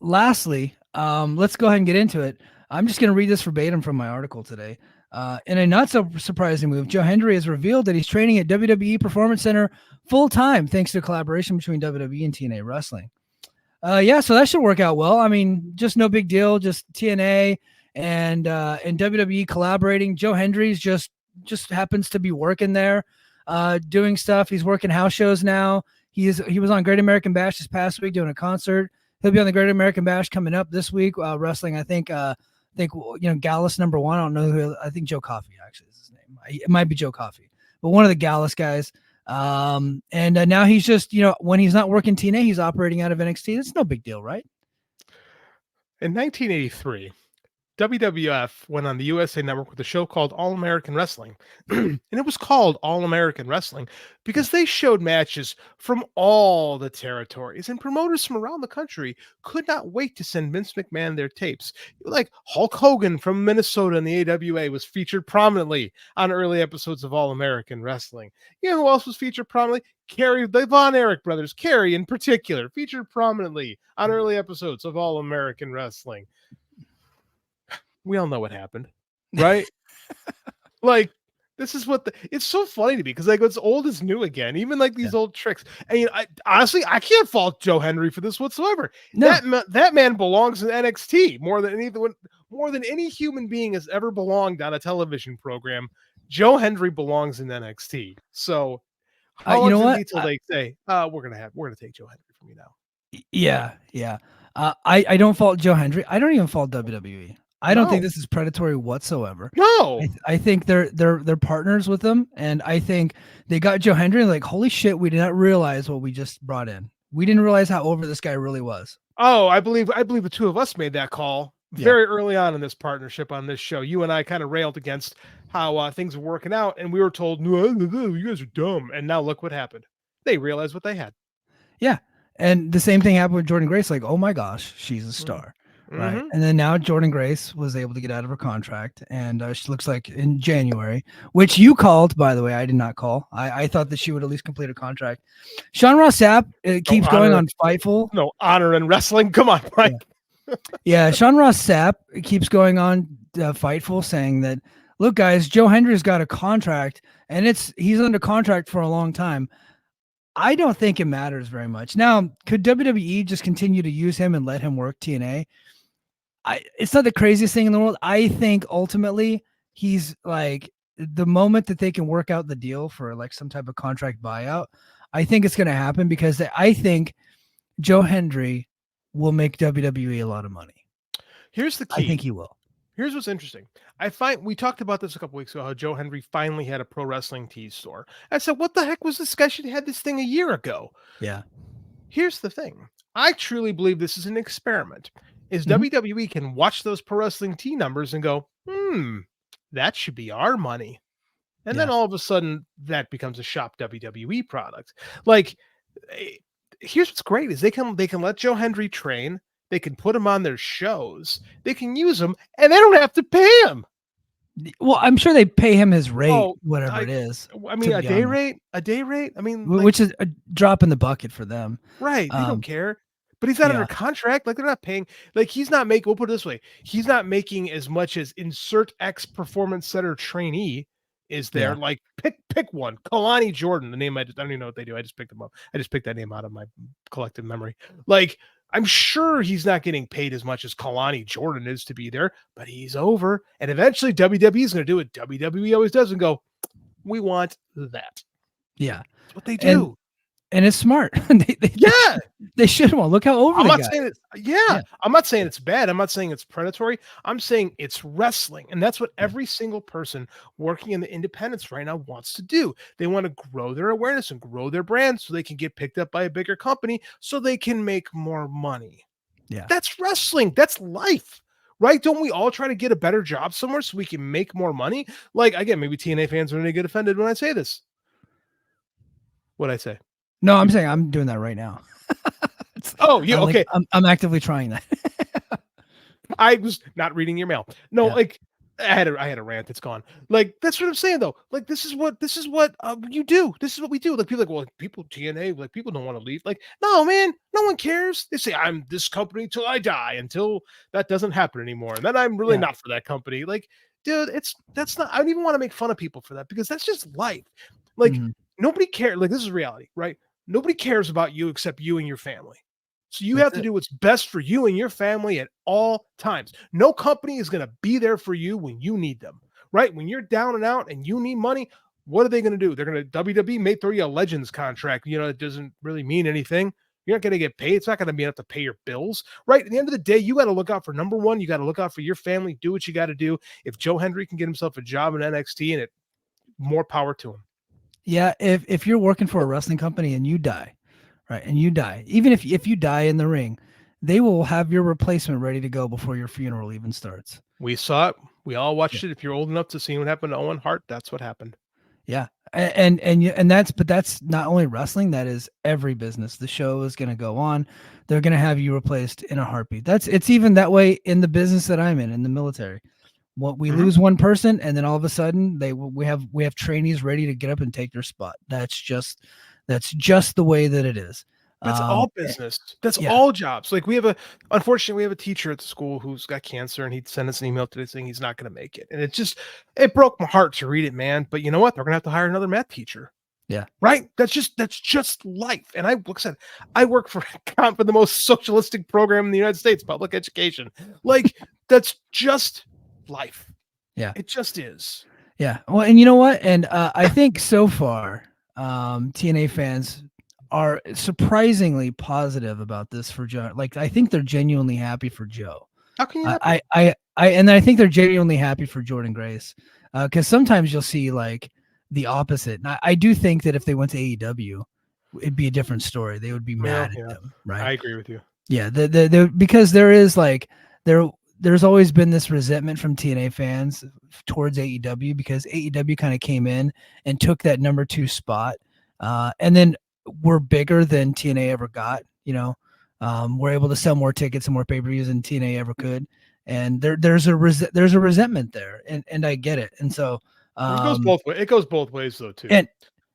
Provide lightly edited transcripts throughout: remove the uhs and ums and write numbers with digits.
lastly, let's go ahead and get into it. I'm just going to read this verbatim from my article today. In a not so surprising move, Joe Hendry has revealed that he's training at WWE Performance Center full time thanks to a collaboration between WWE and TNA Wrestling. Yeah, so that should work out well. I mean, just no big deal. Just TNA and WWE collaborating. Joe Hendry's just happens to be working there, doing stuff. He's working house shows now. He was on Great American Bash this past week doing a concert. He'll be on the Great American Bash coming up this week. Wrestling, I think Gallus #1. I don't know who. I think Joe Coffey actually is his name. It might be Joe Coffey, but one of the Gallus guys. And now he's just, when he's not working TNA, he's operating out of NXT. It's no big deal, right? In 1983, WWF went on the USA Network with a show called All American Wrestling. And it was called All American Wrestling because they showed matches from all the territories, and promoters from around the country could not wait to send Vince McMahon their tapes. Like Hulk Hogan from Minnesota in the AWA was featured prominently on early episodes of All American Wrestling. You know who else was featured prominently? Kerry, the Von Erich brothers, Kerry in particular, featured prominently on early episodes of All American Wrestling. We all know what happened, right? Like, this is what it's so funny to me because like it's old is new again, even like these old tricks. And honestly, I can't fault Joe Hendry for this whatsoever. No. That man belongs in NXT more than any human being has ever belonged on a television program. Joe Hendry belongs in NXT. So, how you know what? Until they say, we're gonna take Joe Hendry from you now. Yeah. I don't fault Joe Hendry. I don't even fault WWE. I don't think this is predatory whatsoever. No, I think they're partners with them, and I think they got Joe Hendry like, holy shit, we did not realize what we just brought in. We didn't realize how over this guy really was. Oh, I believe the two of us made that call very early on in this partnership on this show. You and I kind of railed against how things were working out, and we were told, no, you guys are dumb. And now look what happened. They realized what they had. Yeah. And the same thing happened with Jordynne Grace. Like, oh my gosh, she's a star. Right. Mm-hmm. And then now Jordynne Grace was able to get out of her contract, and she looks like in January, which you called, by the way. I did not call. I thought that she would at least complete a contract. Sean Ross Sapp keeps going on Fightful. No honor in wrestling. Come on, Mike. Yeah. Sean Ross Sapp keeps going on Fightful saying that, look, guys, Joe Hendry's got a contract, and he's under contract for a long time. I don't think it matters very much. Now, could WWE just continue to use him and let him work TNA? It's not the craziest thing in the world. I think ultimately he's like, the moment that they can work out the deal for like some type of contract buyout, I think it's going to happen because I think Joe Hendry will make WWE a lot of money. Here's the key. I think he will. Here's what's interesting. We talked about this a couple weeks ago, how Joe Hendry finally had a pro wrestling tees store. I said, what the heck was this guy? Should have had this thing a year ago. Yeah. Here's the thing. I truly believe this is an experiment. WWE can watch those pro wrestling tee numbers and go, that should be our money. And then all of a sudden that becomes a shop WWE product. Like, here's what's great is they can let Joe Hendry train. They can put him on their shows. They can use him, and they don't have to pay him. Well, I'm sure they pay him his rate, whatever it is. I mean, a day rate. I mean, which is a drop in the bucket for them. Right. They don't care. But he's not under contract. Like, they're not paying. Like, he's not making, we'll put it this way. He's not making as much as insert X Performance Center trainee is there. Yeah. Like, pick one. Kalani Jordan, the name I don't even know what they do. I just picked them up. I just picked that name out of my collective memory. Like, I'm sure he's not getting paid as much as Kalani Jordan is to be there, but he's over. And eventually WWE is going to do what WWE always does and go, we want that. Yeah. That's what they do. And it's smart. They should want. Look how over I'm they not got. saying it. Yeah. I'm not saying it's bad. I'm not saying it's predatory. I'm saying it's wrestling. And that's what every single person working in the independents right now wants to do. They want to grow their awareness and grow their brand so they can get picked up by a bigger company so they can make more money. Yeah. That's wrestling. That's life. Right? Don't we all try to get a better job somewhere so we can make more money? Like, again, maybe TNA fans are going to get offended when I say this. What'd I say? No, I'm saying I'm doing that right now. Okay. I'm actively trying that. I was not reading your mail. No, like, I had a rant. It's gone. Like that's what I'm saying though. Like this is what you do. This is what we do. Like people are like, well, people TNA, like people don't want to leave. Like no, man, no one cares. They say I'm this company till I die. Until that doesn't happen anymore, and then I'm really Yeah. not for that company. Like, dude, that's not. I don't even want to make fun of people for that because that's just life. Like Mhm. nobody cares. Like this is reality, right? Nobody cares about you except you and your family. So you That's have to it. do what's best for you and your family at all times. No company is going to be there for you when you need them, right? When you're down and out and you need money, what are they going to do? They're going to WWE may throw you a Legends contract. You know, it doesn't really mean anything. You're not going to get paid. It's not going to be enough to pay your bills, right? At the end of the day, you got to look out for number one. You got to look out for your family. Do what you got to do. If Joe Hendry can get himself a job in NXT, and it more power to him. Yeah, if you're working for a wrestling company and you die, right, and you die, even if you die in the ring, they will have your replacement ready to go before your funeral even starts. We saw it. We all Yeah. watched it. If you're old enough to see what happened to Owen Hart, that's what happened. Yeah. And that's not only wrestling, that is every business. The show is going to go on. They're going to have you replaced in a heartbeat. It's even that way in the business that I'm in the military. What we Mhm. lose one person and then all of a sudden we have trainees ready to get up and take their spot. That's just the way that it is. That's Um, all eh, business. That's yeah. all jobs. Like unfortunately, we have a teacher at the school who's got cancer, and he sent us an email today saying he's not going to make it. And it broke my heart to read it, man. But you know what? They're going to have to hire another math teacher, Yeah. right? That's just life. And like I said, I work for for the most socialistic program in the United States, public education. Like that's just life. Yeah. It just is. Yeah. Well, and you know what? And I think so far, TNA fans are surprisingly positive about this for Joe. Like, I think they're genuinely happy for Joe. How can you not I, be? and I think they're genuinely happy for Jordan Grace. Because sometimes you'll see like the opposite. And I do think that if they went to AEW, it'd be a different story. They would be Well, mad at yeah, them, right? I agree with you. Yeah, because there is like there's always been this resentment from TNA fans towards AEW because AEW kind of came in and took that number 2 spot, and then we're bigger than TNA ever got. We're able to sell more tickets and more pay-per-views than TNA ever could, and there's a resentment there, and I get it, and so It goes both ways. It goes both ways though too. and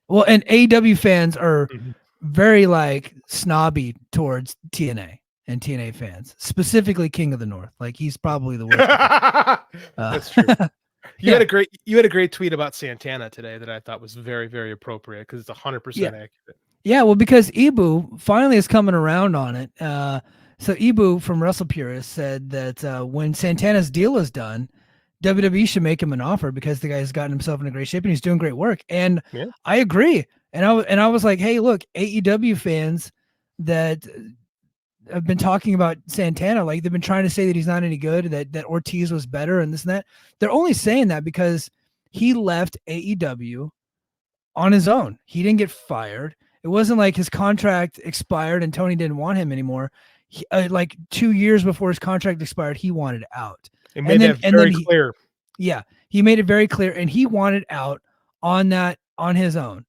well, and AEW fans are Mhm. very like snobby towards TNA and TNA fans, specifically King of the North. Like he's probably the worst. That's true. Yeah, You had a great tweet about Santana today that I thought was very, very appropriate because it's 100% yeah, accurate. yeah. Well, because Ibu finally is coming around on it. So Ibu from Wrestle Purist said that when Santana's deal is done, WWE should make him an offer because the guy's gotten himself into great shape and he's doing great work. And Yeah. I agree. And I was like, hey, look, AEW fans that have been talking about Santana, like they've been trying to say that he's not any good, that Ortiz was better and this and that. They're only saying that because he left AEW on his own. He didn't get fired. It wasn't like his contract expired and Tony didn't want him anymore. Like 2 years before his contract expired, he wanted out. It And made then that and then very he clear. yeah, he made it very clear and he wanted out on his own.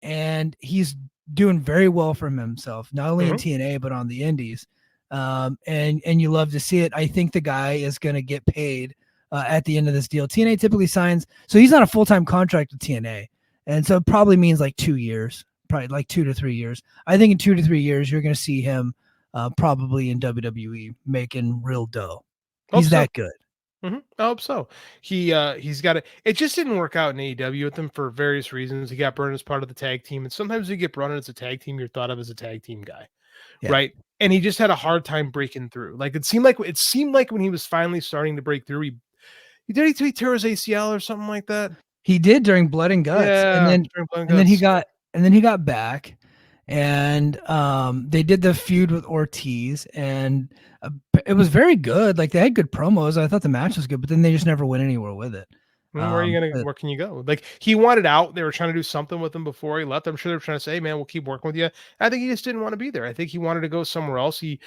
And he's doing very well for himself, not only in Mhm. TNA but on the indies. And you love to see it. I think the guy is going to get paid at the end of this deal. TNA typically signs, so he's not a full-time contract with TNA. And so it probably means like 2 years, probably like 2 to 3 years. I think in 2 to 3 years, you're going to see him probably in WWE making real dough. Hope He's so. that good. I hope so. He's got it. It just didn't work out in AEW with him for various reasons. He got brought in as part of the tag team, and sometimes you get brought in as a tag team, you're thought of as a tag team guy, Yeah. right? And he just had a hard time breaking through. Like it seemed like when he was finally starting to break through, he tear his ACL or something like that. He did during Blood and Guts, and Yeah, then during Blood and and then he Guts. got and then he got back, and they did the feud with Ortiz, and it was very good. Like they had good promos. I thought the match was good, but then they just never went anywhere with it. Where can you go? Like he wanted out. They were trying to do something with him before he left. I'm sure they were trying to say, hey, man, we'll keep working with you. I think he just didn't want to be there. I think he wanted to go somewhere else. He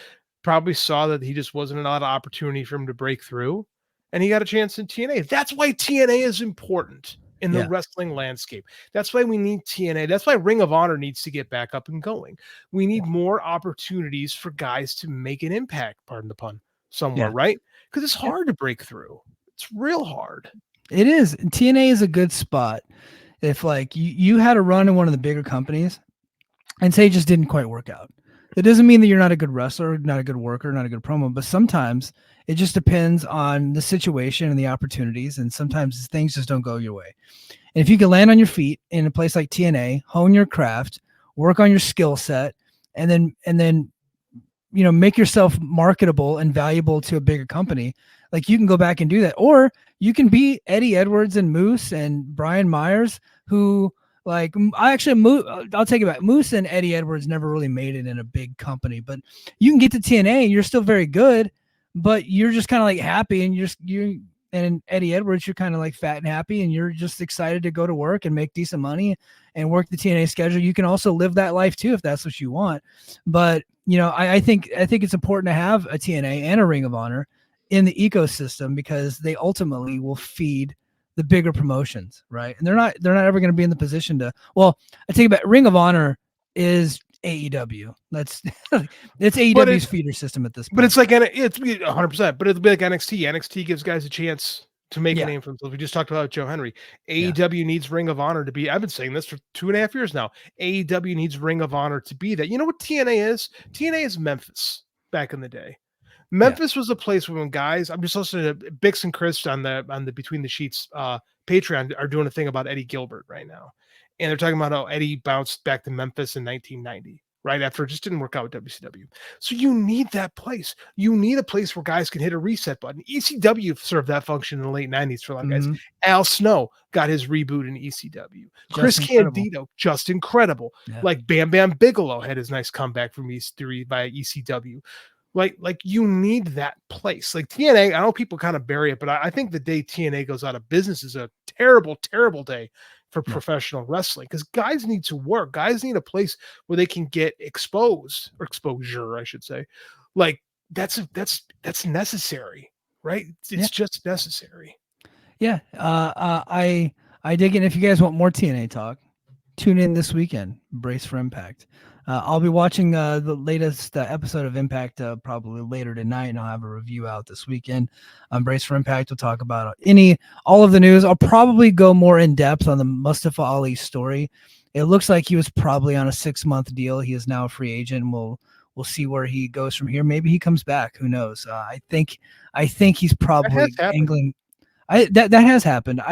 probably saw that he just wasn't a lot of opportunity for him to break through. And he got a chance in TNA. That's why TNA is important in the Yeah, wrestling landscape. That's why we need TNA. That's why Ring of Honor needs to get back up and going. We need more opportunities for guys to make an impact, pardon the pun, somewhere, yeah, right? Because it's yeah, hard to break through. It's real hard. It is. TNA is a good spot. If like you had a run in one of the bigger companies and say it just didn't quite work out. It doesn't mean that you're not a good wrestler, not a good worker, not a good promo, but sometimes it just depends on the situation and the opportunities. And sometimes things just don't go your way. And if you can land on your feet in a place like TNA, hone your craft, work on your skill set, and then make yourself marketable and valuable to a bigger company, like you can go back and do that. Or you can be Eddie Edwards and Moose and Brian Myers, who I'll take it back. Moose and Eddie Edwards never really made it in a big company, but you can get to TNA and you're still very good, but you're just kind of like happy, and and Eddie Edwards, you're kind of like fat and happy, and you're just excited to go to work and make decent money and work the TNA schedule. You can also live that life too, if that's what you want. But, I think it's important to have a TNA and a Ring of Honor in the ecosystem, because they ultimately will feed the bigger promotions, right? And they're not ever going to be in the position to, well, I take it back. Ring of Honor is AEW. That's it's AEW's feeder system at this point. But it's like, it's 100%, but it'll be like NXT. NXT gives guys a chance to make a name for themselves. We just talked about Joe Hendry. AEW needs Ring of Honor to be, I've been saying this for 2.5 years now. AEW needs Ring of Honor to be that. You know what TNA is? TNA is Memphis back in the day. Memphis was a place where when guys, I'm just listening to Bix and Chris on the Between the Sheets Patreon are doing a thing about Eddie Gilbert right now. And they're talking about how Eddie bounced back to Memphis in 1990, right after it just didn't work out with WCW. So you need that place. You need a place where guys can hit a reset button. ECW served that function in the late 90s for a lot of guys. Al Snow got his reboot in ECW. Chris Candido, just incredible. Yeah. Like Bam Bam Bigelow had his nice comeback from EC3 by ECW. Like you need that place. Like TNA, I know people kind of bury it, but I think the day TNA goes out of business is a terrible, terrible day for professional wrestling, because guys need to work. Guys need a place where they can get exposed, or exposure, I should say. Like that's necessary, right? It's just necessary. Yeah. I dig it. If you guys want more TNA talk, tune in this weekend. Brace for Impact. I'll be watching the latest episode of Impact probably later tonight, and I'll have a review out this weekend. Brace for Impact. We'll talk about all of the news. I'll probably go more in depth on the Mustafa Ali story. It looks like he was probably on a 6-month deal. He is now a free agent. We'll see where he goes from here. Maybe he comes back. Who knows? I think he's probably angling. That has happened.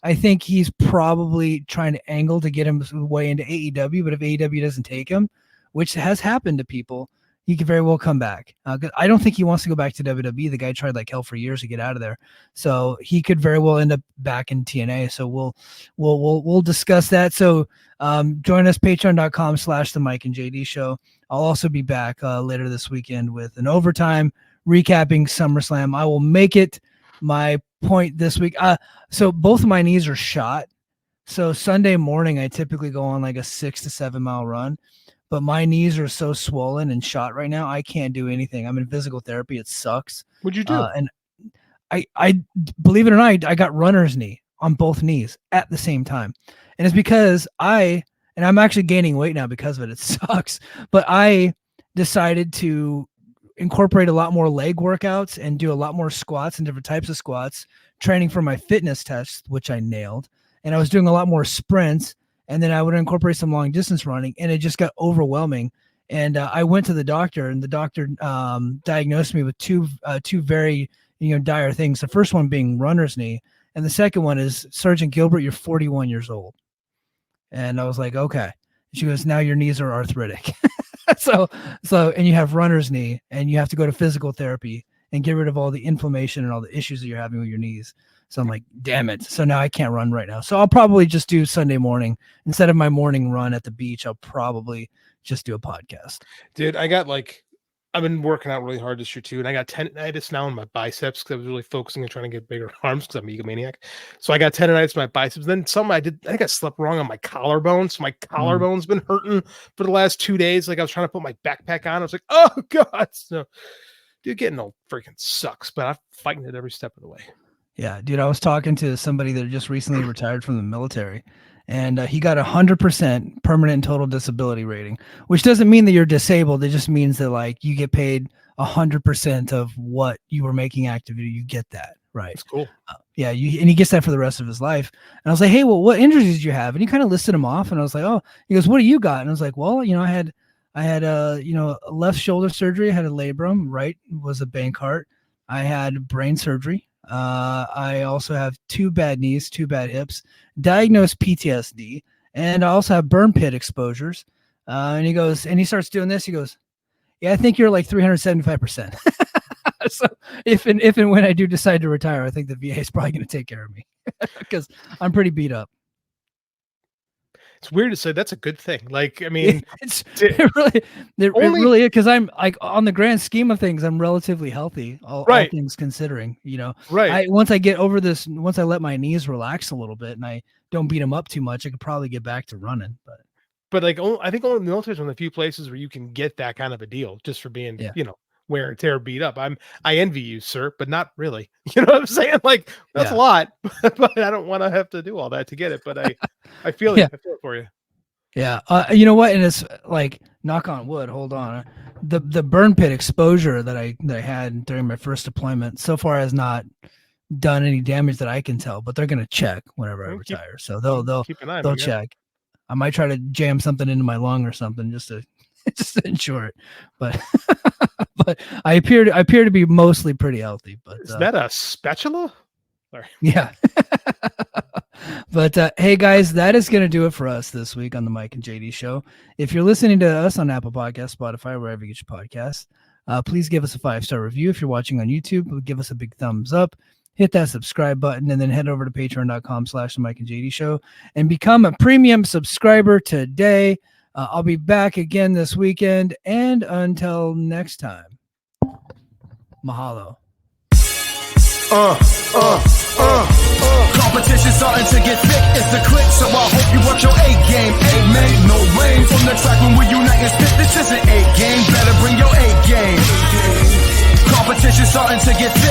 I think he's probably trying to angle to get him way into AEW, but if AEW doesn't take him, which has happened to people, he could very well come back. I don't think he wants to go back to WWE. The guy tried like hell for years to get out of there, so he could very well end up back in TNA. So we'll discuss that. So join us, patreon.com/the Mike and JD Show. I'll also be back later this weekend with an overtime recapping SummerSlam. I will make it my point this week. So both of my knees are shot. So Sunday morning, I typically go on like a 6 to 7 mile run, but my knees are so swollen and shot right now. I can't do anything. I'm in physical therapy. It sucks. What'd you do? And I believe it or not, I got runner's knee on both knees at the same time. And it's because I'm actually gaining weight now because of it. It sucks. But I decided to incorporate a lot more leg workouts and do a lot more squats and different types of squats, training for my fitness test, which I nailed. And I was doing a lot more sprints, and then I would incorporate some long distance running, and it just got overwhelming. And I went to the doctor, and the doctor diagnosed me with two very dire things. The first one being runner's knee, and the second one is, Sergeant Gilbert, you're 41 years old. And I was like, okay. She goes, now your knees are arthritic. So, and you have runner's knee, and you have to go to physical therapy and get rid of all the inflammation and all the issues that you're having with your knees. So I'm like, damn it. So now I can't run right now. So I'll probably just do Sunday morning. Instead of my morning run at the beach, I'll probably just do a podcast. Dude, I've been working out really hard this year too, and I got tendonitis now in my biceps because I was really focusing on trying to get bigger arms because I'm an egomaniac. So I got tendonitis in my biceps. Then I think I slept wrong on my collarbone. So my collarbone's been hurting for the last 2 days. Like I was trying to put my backpack on. I was like, oh God. So dude, getting old freaking sucks, but I'm fighting it every step of the way. Yeah, dude, I was talking to somebody that just recently retired from the military, and he got 100% permanent and total disability rating, which doesn't mean that you're disabled. It just means that like you get paid 100% of what you were making activity. You get that, Right. That's cool. Yeah. And he gets that for the rest of his life. And I was like, hey, well, what injuries did you have? And he kind of listed them off. And I was like, oh, he goes, what do you got? And I was like, well, I had a left shoulder surgery. I had a labrum. Right was a Bankart. I had brain surgery. I also have 2 bad knees, 2 bad hips, diagnosed PTSD, and I also have burn pit exposures. And he goes, and he starts doing this. He goes, yeah, I think you're like 375%. So if and when I do decide to retire, I think the VA is probably going to take care of me because I'm pretty beat up. It's weird to say that's a good thing. Like, I mean, it really is, because I'm like, on the grand scheme of things, I'm relatively healthy, all things considering, right. Once I get over this, once I let my knees relax a little bit and I don't beat them up too much, I could probably get back to running. But like, I think only the military is one of the few places where you can get that kind of a deal just for being, wear and tear, beat up. I envy you, sir, but not really. You know what I'm saying? Like, that's a lot, but I don't want to have to do all that to get it. But I feel it. I feel it for you. Yeah. You know what? And it's like, knock on wood. Hold on. The burn pit exposure that I had during my first deployment so far has not done any damage that I can tell. But they're gonna check whenever I retire, so they'll keep an eye. They'll check. I might try to jam something into my lung or something just to ensure it. But but I appear to be mostly pretty healthy. But is that a spatula? Sorry. Yeah. But hey guys, that is going to do it for us this week on the Mike and JD show. If you're listening to us on Apple Podcasts, Spotify, wherever you get your podcasts, please give us a 5-star review. If you're watching on YouTube, give us a big thumbs up. Hit that subscribe button and then head over to patreon.com/the Mike and JD show and become a premium subscriber today. I'll be back again this weekend, and until next time, mahalo. Competition starting to get thick, it's a click, so I hope you work your A game. Amen, no rain from the track when we unite and spit. This is an A game, better bring your A game. Competition starting to get thick.